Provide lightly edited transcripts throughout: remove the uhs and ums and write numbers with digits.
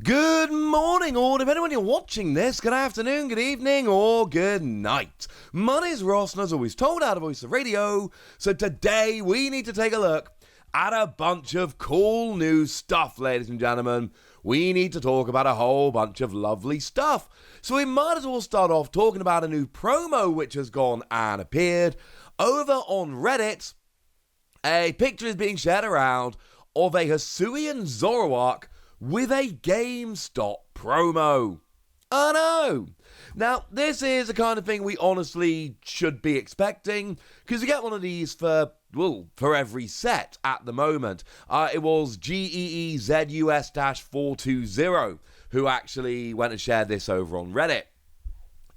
Good morning, or depending on when you're watching this, good afternoon, good evening, or good night. My name's Ross, and as always told out of Voice of Radio, so today we need to take a look at a bunch of cool new stuff, ladies and gentlemen. We need to talk about a whole bunch of lovely stuff. So we might as well start off talking about a new promo which has gone and appeared. Over on Reddit, a picture is being shared around of a Hisuian Zoroark with a GameStop promo. I know. Now, this is the kind of thing we honestly should be expecting, because you get one of these for every set at the moment. It was GEEZUS-420 who actually went and shared this over on Reddit.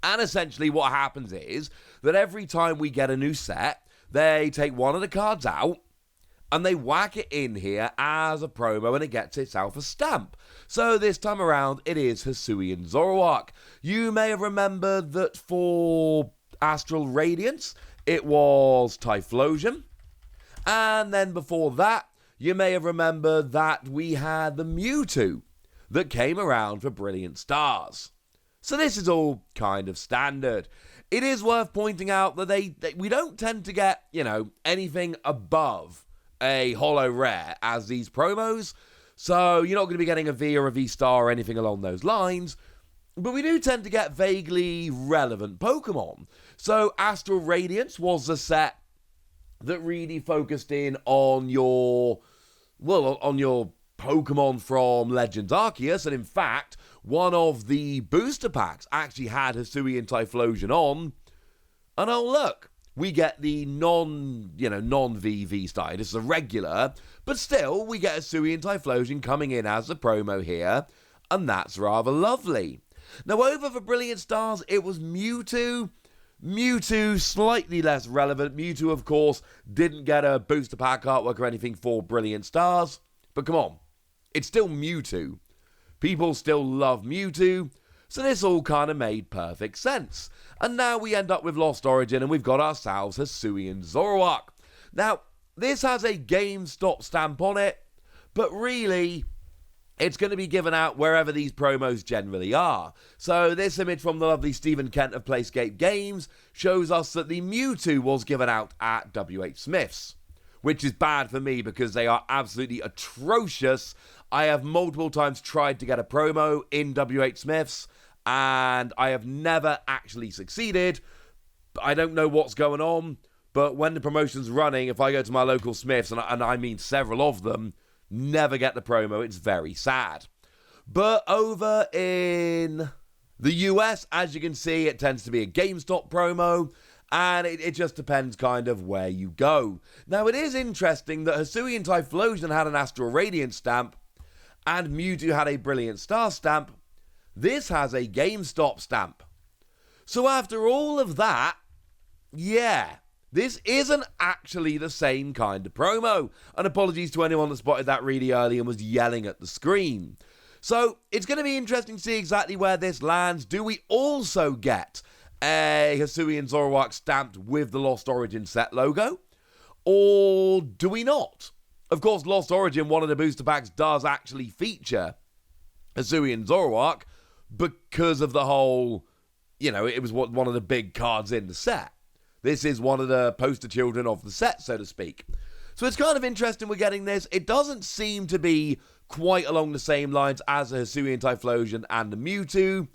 And essentially what happens is that every time we get a new set, they take one of the cards out, and they whack it in here as a promo, and it gets itself a stamp. So this time around, it is Hisuian Zoroark. You may have remembered that for Astral Radiance, it was Typhlosion. And then before that, you may have remembered that we had the Mewtwo that came around for Brilliant Stars. So this is all kind of standard. It is worth pointing out that we don't tend to get, anything above a holo rare as these promos, so you're not going to be getting a V or a V-Star or anything along those lines, but we do tend to get vaguely relevant Pokemon. So Astral Radiance was the set that really focused in on your Pokemon from Legends Arceus, and in fact, one of the booster packs actually had Hisuian Typhlosion on, and oh look, we get the non-VV style. This is a regular, but still, we get a Hisuian Typhlosion coming in as the promo here, and that's rather lovely. Now, over for Brilliant Stars, it was Mewtwo. Mewtwo, slightly less relevant. Mewtwo, of course, didn't get a booster pack artwork or anything for Brilliant Stars, but come on, it's still Mewtwo. People still love Mewtwo, so this all kind of made perfect sense. And now we end up with Lost Origin, and we've got ourselves Hisuian Zoroark. Now, this has a GameStop stamp on it, but really, it's going to be given out wherever these promos generally are. So this image from the lovely Stephen Kent of Playscape Games shows us that the Mewtwo was given out at WH Smith's, which is bad for me because they are absolutely atrocious. I have multiple times tried to get a promo in WH Smith's, and I have never actually succeeded. I don't know what's going on, but when the promotion's running, if I go to my local Smiths, and I mean several of them, never get the promo. It's very sad. But over in the US, as you can see, it tends to be a GameStop promo, and it just depends kind of where you go. Now, it is interesting that Hisuian Typhlosion had an Astral Radiance stamp, and Mewtwo had a Brilliant Star stamp. This has a GameStop stamp. So after all of that, yeah, this isn't actually the same kind of promo. And apologies to anyone that spotted that really early and was yelling at the screen. So it's going to be interesting to see exactly where this lands. Do we also get a Hisuian Zoroark stamped with the Lost Origin set logo? Or do we not? Of course, Lost Origin, one of the booster packs, does actually feature Hisuian Zoroark because of the whole, it was one of the big cards in the set. This is one of the poster children of the set, so to speak. So it's kind of interesting we're getting this. It doesn't seem to be quite along the same lines as the Hisuian Typhlosion and the Mewtwo.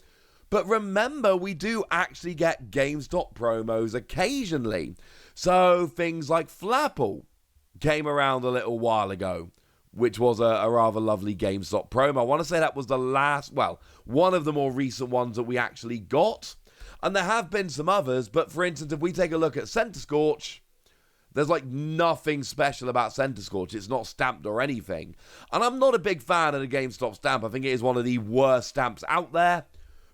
But remember, we do actually get GameStop promos occasionally. So things like Flapple came around a little while ago, which was a rather lovely GameStop promo. I want to say that was the last, one of the more recent ones that we actually got. And there have been some others, but for instance, if we take a look at Centiskorch, there's nothing special about Centiskorch. It's not stamped or anything. And I'm not a big fan of the GameStop stamp. I think it is one of the worst stamps out there.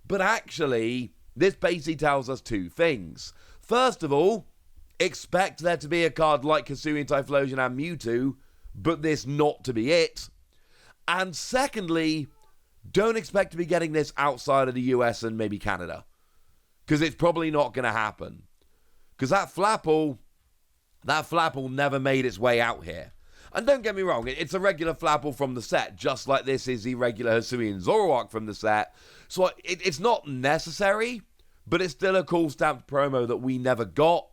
But actually, this basically tells us two things. First of all, expect there to be a card like Hisuian Typhlosion and Mewtwo, but this not to be it. And secondly, don't expect to be getting this outside of the US and maybe Canada, because it's probably not going to happen. Because that Flapple never made its way out here. And don't get me wrong, it's a regular Flapple from the set, just like this is the regular Hisui and Zoroark from the set. So it's not necessary, but it's still a cool stamped promo that we never got,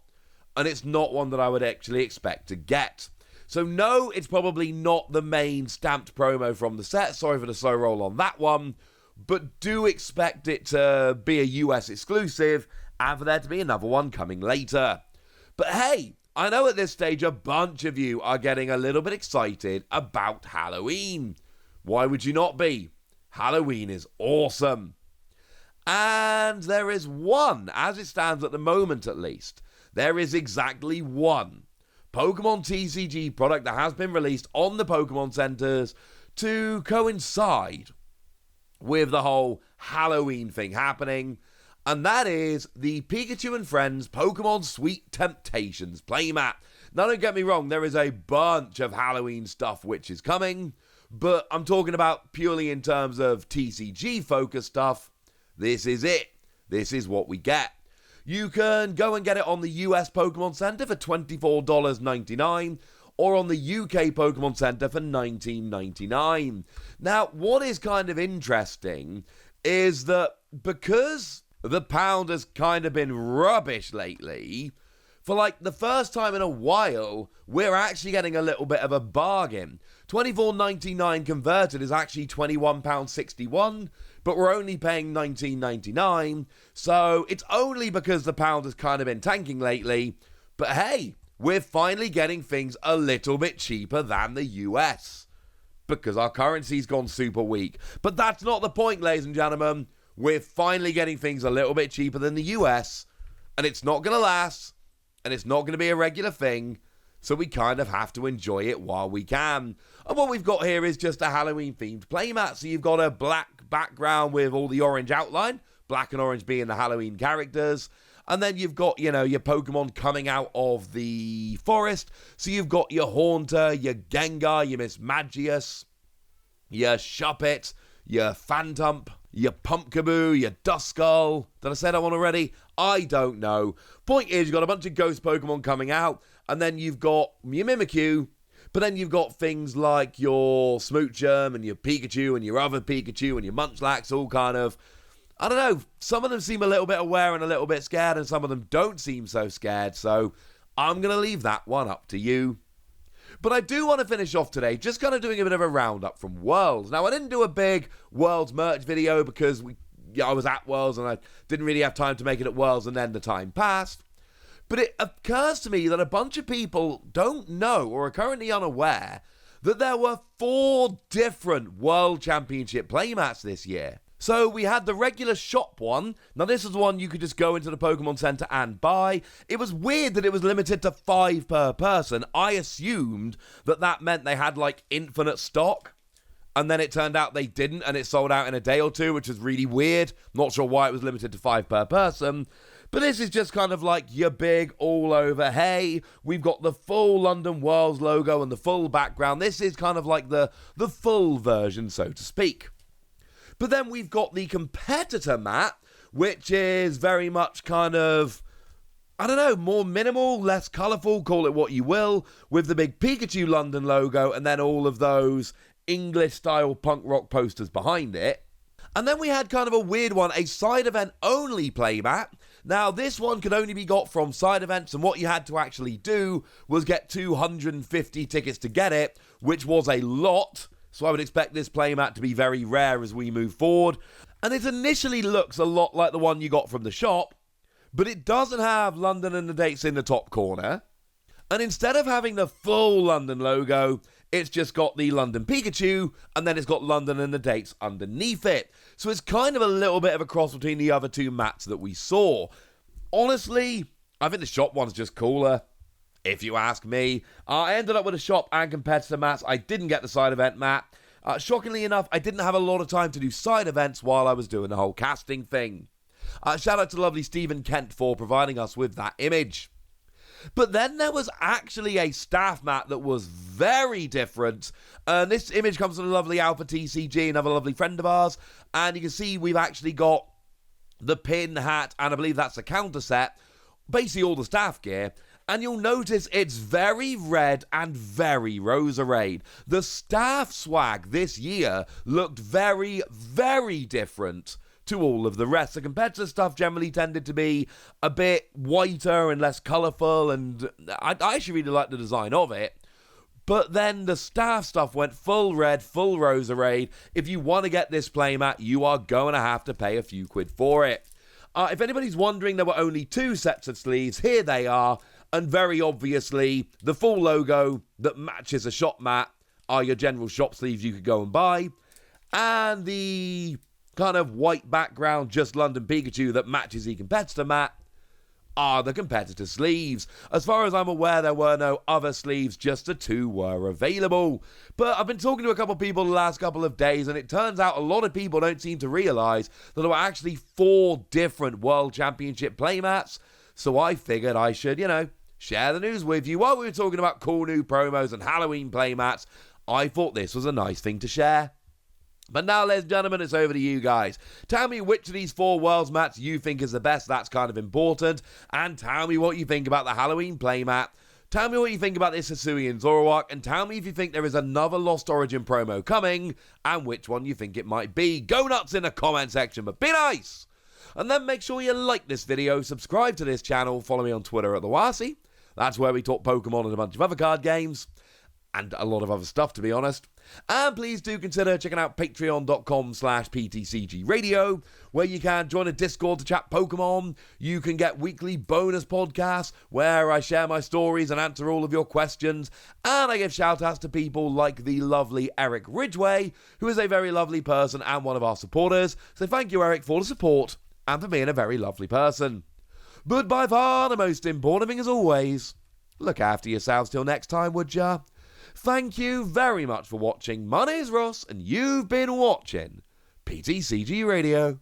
and it's not one that I would actually expect to get. So no, it's probably not the main stamped promo from the set. Sorry for the slow roll on that one, but do expect it to be a US exclusive and for there to be another one coming later. But hey, I know at this stage a bunch of you are getting a little bit excited about Halloween. Why would you not be? Halloween is awesome. And there is one, as it stands at the moment at least, there is exactly one Pokemon TCG product that has been released on the Pokemon Centers to coincide with the whole Halloween thing happening, and that is the Pikachu and Friends Pokemon Sweet Temptations playmat. Now don't get me wrong, there is a bunch of Halloween stuff which is coming, but I'm talking about purely in terms of TCG focused stuff. This is it. This is what we get. You can go and get it on the US Pokemon Center for $24.99 or on the UK Pokemon Center for $19.99. Now, what is kind of interesting is that because the pound has kind of been rubbish lately, for like the first time in a while, we're actually getting a little bit of a bargain. $24.99 converted is actually £21.61, but we're only paying $19.99, so it's only because the pound has kind of been tanking lately. But hey, we're finally getting things a little bit cheaper than the US, because our currency's gone super weak. But that's not the point, ladies and gentlemen. We're finally getting things a little bit cheaper than the US, and it's not going to last, and it's not going to be a regular thing, so we kind of have to enjoy it while we can. And what we've got here is just a Halloween-themed playmat. So you've got a black background with all the orange outline, black and orange being the Halloween characters. And then you've got, you know, your Pokemon coming out of the forest. So you've got your Haunter, your Gengar, your Mismagius, your Shuppet, your Phantump, your Pumpkaboo, your Duskull. Did I say that one already? I don't know. Point is, you've got a bunch of ghost Pokemon coming out, and then you've got your Mimikyu, but then you've got things like your Smoochum and your Pikachu and your other Pikachu and your Munchlax, all kind of, I don't know, some of them seem a little bit aware and a little bit scared, and some of them don't seem so scared, so I'm going to leave that one up to you. But I do want to finish off today just kind of doing a bit of a roundup from Worlds. Now, I didn't do a big Worlds merch video because I was at Worlds and I didn't really have time to make it at Worlds, and then the time passed. But it occurs to me that a bunch of people don't know or are currently unaware that there were 4 different World Championship playmats this year. So we had the regular shop one. Now this is the one you could just go into the Pokemon Center and buy. It was weird that it was limited to 5 per person. I assumed that meant they had like infinite stock. And then it turned out they didn't, and it sold out in a day or two, which is really weird. Not sure why it was limited to 5 per person. But this is just kind of like your big all over, hey, we've got the full London Worlds logo and the full background. This is kind of like the full version, so to speak. But then we've got the competitor mat, which is very much kind of, I don't know, more minimal, less colourful, call it what you will, with the big Pikachu London logo and then all of those English-style punk rock posters behind it. And then we had kind of a weird one, a side event only playmat. Now, this one could only be got from side events, and what you had to actually do was get 250 tickets to get it, which was a lot. So I would expect this playmat to be very rare as we move forward. And it initially looks a lot like the one you got from the shop, but it doesn't have London and the dates in the top corner. And instead of having the full London logo, it's just got the London Pikachu, and then it's got London and the dates underneath it. So it's kind of a little bit of a cross between the other 2 mats that we saw. Honestly, I think the shop one's just cooler, if you ask me. I ended up with a shop and competitor mats. I didn't get the side event mat. Shockingly enough, I didn't have a lot of time to do side events while I was doing the whole casting thing. Shout out to lovely Stephen Kent for providing us with that image. But then there was actually a staff mat that was very different. And this image comes from the lovely Alpha TCG, another lovely friend of ours. And you can see we've actually got the pin, hat, and I believe that's a counter set. Basically all the staff gear. And you'll notice it's very red and very Roserade. The staff swag this year looked very, very different to all of the rest. The competitor stuff generally tended to be a bit whiter and less colourful, and I actually really like the design of it. But then the staff stuff went full red, full Roserade. If you want to get this playmat, you are going to have to pay a few quid for it. If anybody's wondering, there were only 2 sets of sleeves. Here they are. And very obviously, the full logo that matches a shop mat are your general shop sleeves you could go and buy. And the kind of white background, just London Pikachu that matches the competitor mat are the competitor sleeves. As far as I'm aware, there were no other sleeves, just the 2 were available. But I've been talking to a couple of people the last couple of days, and it turns out a lot of people don't seem to realise that there were actually 4 different World Championship playmats. So I figured I should, share the news with you. While we were talking about cool new promos and Halloween playmats, I thought this was a nice thing to share. But now, ladies and gentlemen, it's over to you guys. Tell me which of these 4 Worlds mats you think is the best. That's kind of important. And tell me what you think about the Halloween playmat. Tell me what you think about this Hisuian Zoroark. And tell me if you think there is another Lost Origin promo coming and which one you think it might be. Go nuts in the comment section, but be nice! And then make sure you like this video, subscribe to this channel, follow me on Twitter at the Wasi. That's where we talk Pokemon and a bunch of other card games. And a lot of other stuff, to be honest. And please do consider checking out patreon.com/PTCG Radio, where you can join a Discord to chat Pokemon. You can get weekly bonus podcasts where I share my stories and answer all of your questions. And I give shout-outs to people like the lovely Eric Ridgway, who is a very lovely person and one of our supporters. So thank you, Eric, for the support and for being a very lovely person. But by far the most important thing, as always, look after yourselves till next time, would ya? Thank you very much for watching. My name is Ross, and you've been watching PTCG Radio.